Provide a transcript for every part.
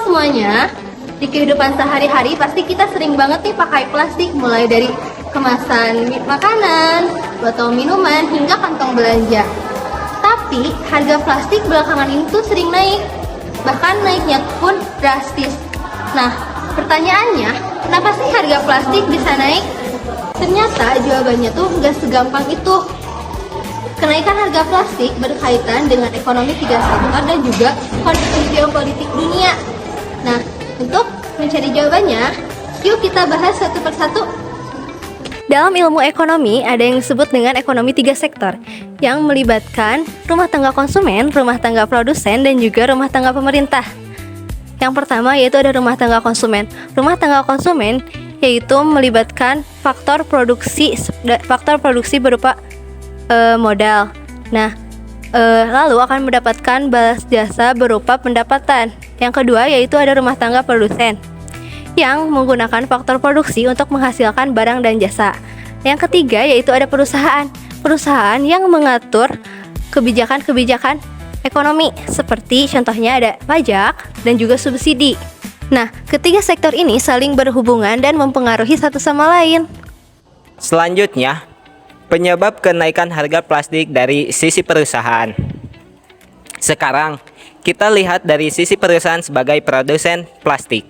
semuanya, di kehidupan sehari-hari pasti kita sering banget nih pakai plastik, mulai dari kemasan makanan, botol minuman, hingga kantong belanja. Tapi harga plastik belakangan ini tuh sering naik, bahkan naiknya pun drastis. Nah, pertanyaannya, kenapa sih harga plastik bisa naik? Ternyata jawabannya tuh nggak segampang itu. Kenaikan harga plastik berkaitan dengan ekonomi tiga sektor dan juga kondisi geopolitik dunia. Nah, untuk mencari jawabannya, yuk kita bahas satu persatu. Dalam ilmu ekonomi, ada yang disebut dengan ekonomi tiga sektor, yang melibatkan rumah tangga konsumen, rumah tangga produsen, dan juga rumah tangga pemerintah. Yang pertama yaitu ada rumah tangga konsumen. Rumah tangga konsumen yaitu melibatkan faktor produksi berupa modal. Nah, lalu akan mendapatkan balas jasa berupa pendapatan. Yang kedua yaitu ada rumah tangga produsen yang menggunakan faktor produksi untuk menghasilkan barang dan jasa. Yang ketiga yaitu ada perusahaan yang mengatur kebijakan-kebijakan ekonomi, seperti contohnya ada pajak dan juga subsidi. Nah, ketiga sektor ini saling berhubungan dan mempengaruhi satu sama lain. Selanjutnya, penyebab kenaikan harga plastik dari sisi perusahaan. Sekarang, kita lihat dari sisi perusahaan sebagai produsen plastik.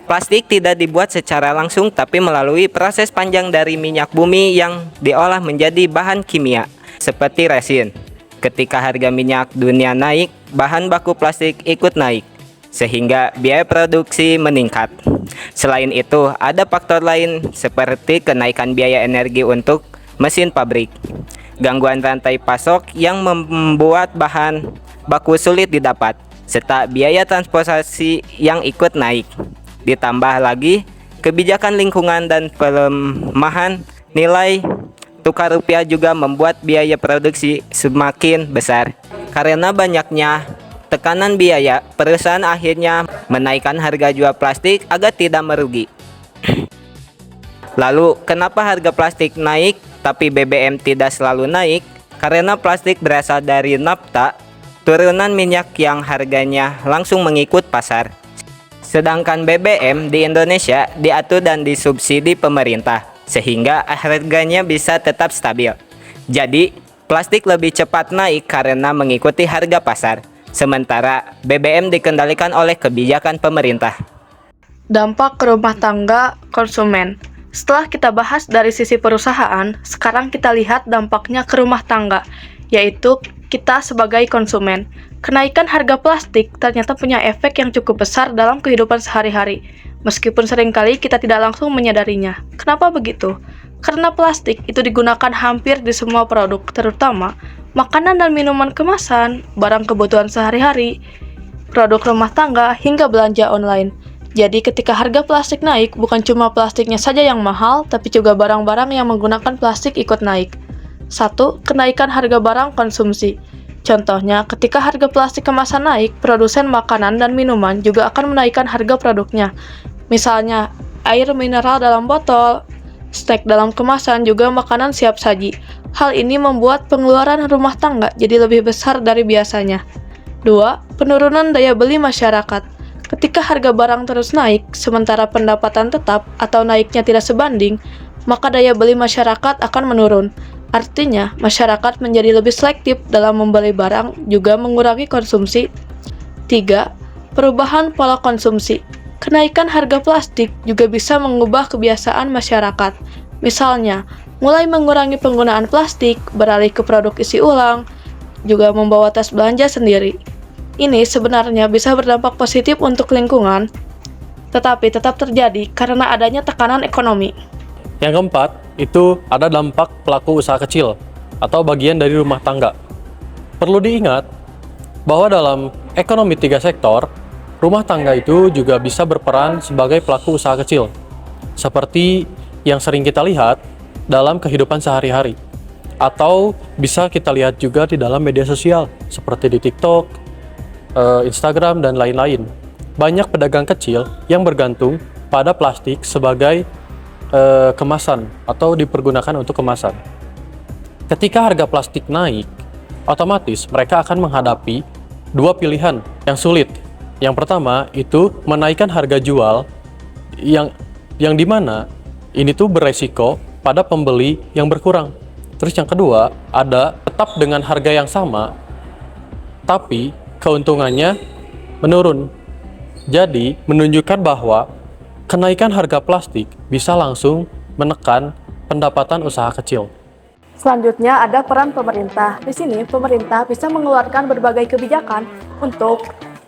Plastik tidak dibuat secara langsung tapi melalui proses panjang dari minyak bumi yang diolah menjadi bahan kimia, seperti resin. Ketika harga minyak dunia naik, bahan baku plastik ikut naik, sehingga biaya produksi meningkat. Selain itu, ada faktor lain seperti kenaikan biaya energi untuk mesin pabrik, gangguan rantai pasok yang membuat bahan baku sulit didapat, serta biaya transportasi yang ikut naik. Ditambah lagi, kebijakan lingkungan dan pelemahan nilai tukar rupiah juga membuat biaya produksi semakin besar. Karena banyaknya tekanan biaya, perusahaan akhirnya menaikkan harga jual plastik agar tidak merugi. Lalu, kenapa harga plastik naik tapi BBM tidak selalu naik? Karena plastik berasal dari nafta, turunan minyak yang harganya langsung mengikut pasar. Sedangkan BBM di Indonesia diatur dan disubsidi pemerintah, sehingga harganya bisa tetap stabil. Jadi, plastik lebih cepat naik karena mengikuti harga pasar, sementara BBM dikendalikan oleh kebijakan pemerintah. Dampak ke rumah tangga konsumen. Setelah kita bahas dari sisi perusahaan, sekarang kita lihat dampaknya ke rumah tangga, yaitu kita sebagai konsumen. Kenaikan harga plastik ternyata punya efek yang cukup besar dalam kehidupan sehari-hari, meskipun seringkali kita tidak langsung menyadarinya. Kenapa begitu? Karena plastik itu digunakan hampir di semua produk, terutama makanan dan minuman kemasan, barang kebutuhan sehari-hari, produk rumah tangga, hingga belanja online. Jadi ketika harga plastik naik, bukan cuma plastiknya saja yang mahal, tapi juga barang-barang yang menggunakan plastik ikut naik. 1. Kenaikan harga barang konsumsi. Contohnya, ketika harga plastik kemasan naik, produsen makanan dan minuman juga akan menaikkan harga produknya. Misalnya, air mineral dalam botol, snack dalam kemasan, juga makanan siap saji. Hal ini membuat pengeluaran rumah tangga jadi lebih besar dari biasanya. 2. Penurunan daya beli masyarakat. Ketika harga barang terus naik, sementara pendapatan tetap atau naiknya tidak sebanding, maka daya beli masyarakat akan menurun. Artinya, masyarakat menjadi lebih selektif dalam membeli barang, juga mengurangi konsumsi. 3. Perubahan pola konsumsi. Kenaikan harga plastik juga bisa mengubah kebiasaan masyarakat. Misalnya, mulai mengurangi penggunaan plastik, beralih ke produk isi ulang, juga membawa tas belanja sendiri. Ini sebenarnya bisa berdampak positif untuk lingkungan, tetapi tetap terjadi karena adanya tekanan ekonomi. Yang keempat, itu ada dampak pelaku usaha kecil atau bagian dari rumah tangga. Perlu diingat bahwa dalam ekonomi tiga sektor, rumah tangga itu juga bisa berperan sebagai pelaku usaha kecil, seperti yang sering kita lihat dalam kehidupan sehari-hari, atau bisa kita lihat juga di dalam media sosial, seperti di TikTok, Instagram, dan lain-lain. Banyak pedagang kecil yang bergantung pada plastik sebagai kemasan atau dipergunakan untuk kemasan. Ketika harga plastik naik, otomatis mereka akan menghadapi dua pilihan yang sulit. Yang pertama itu menaikkan harga jual yang dimana ini tuh beresiko pada pembeli yang berkurang. Terus yang kedua ada tetap dengan harga yang sama, tapi keuntungannya menurun. Jadi menunjukkan bahwa kenaikan harga plastik bisa langsung menekan pendapatan usaha kecil. Selanjutnya ada peran pemerintah. Di sini pemerintah bisa mengeluarkan berbagai kebijakan untuk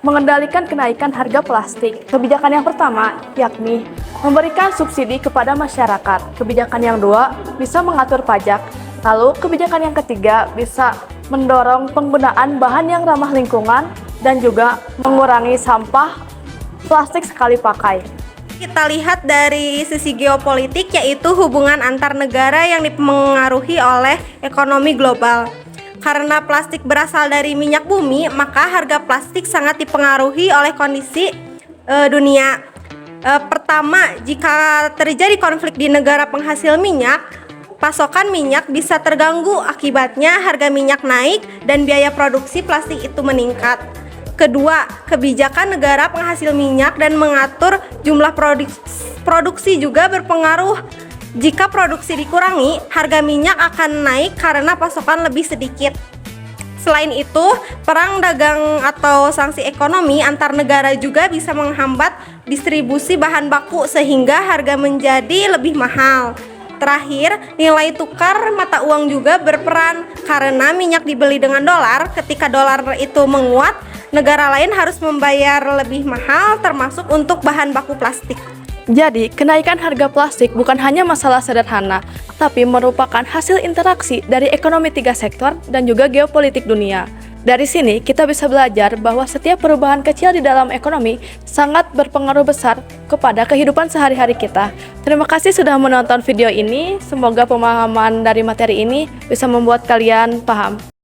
mengendalikan kenaikan harga plastik. Kebijakan yang pertama yakni memberikan subsidi kepada masyarakat. Kebijakan yang kedua bisa mengatur pajak. Lalu kebijakan yang ketiga bisa mendorong penggunaan bahan yang ramah lingkungan dan juga mengurangi sampah plastik sekali pakai. Kita lihat dari sisi geopolitik, yaitu hubungan antar negara yang dipengaruhi oleh ekonomi global. Karena plastik berasal dari minyak bumi, maka harga plastik sangat dipengaruhi oleh kondisi dunia. Pertama, jika terjadi konflik di negara penghasil minyak, pasokan minyak bisa terganggu. Akibatnya harga minyak naik dan biaya produksi plastik itu meningkat. Kedua, kebijakan negara penghasil minyak dan mengatur jumlah produksi juga berpengaruh. Jika produksi dikurangi, harga minyak akan naik karena pasokan lebih sedikit. Selain itu, perang dagang atau sanksi ekonomi antar negara juga bisa menghambat distribusi bahan baku sehingga harga menjadi lebih mahal. Terakhir, nilai tukar mata uang juga berperan karena minyak dibeli dengan dolar. Ketika dolar itu menguat, negara lain harus membayar lebih mahal termasuk untuk bahan baku plastik. Jadi, kenaikan harga plastik bukan hanya masalah sederhana, tapi merupakan hasil interaksi dari ekonomi tiga sektor dan juga geopolitik dunia. Dari sini, kita bisa belajar bahwa setiap perubahan kecil di dalam ekonomi sangat berpengaruh besar kepada kehidupan sehari-hari kita. Terima kasih sudah menonton video ini. Semoga pemahaman dari materi ini bisa membuat kalian paham.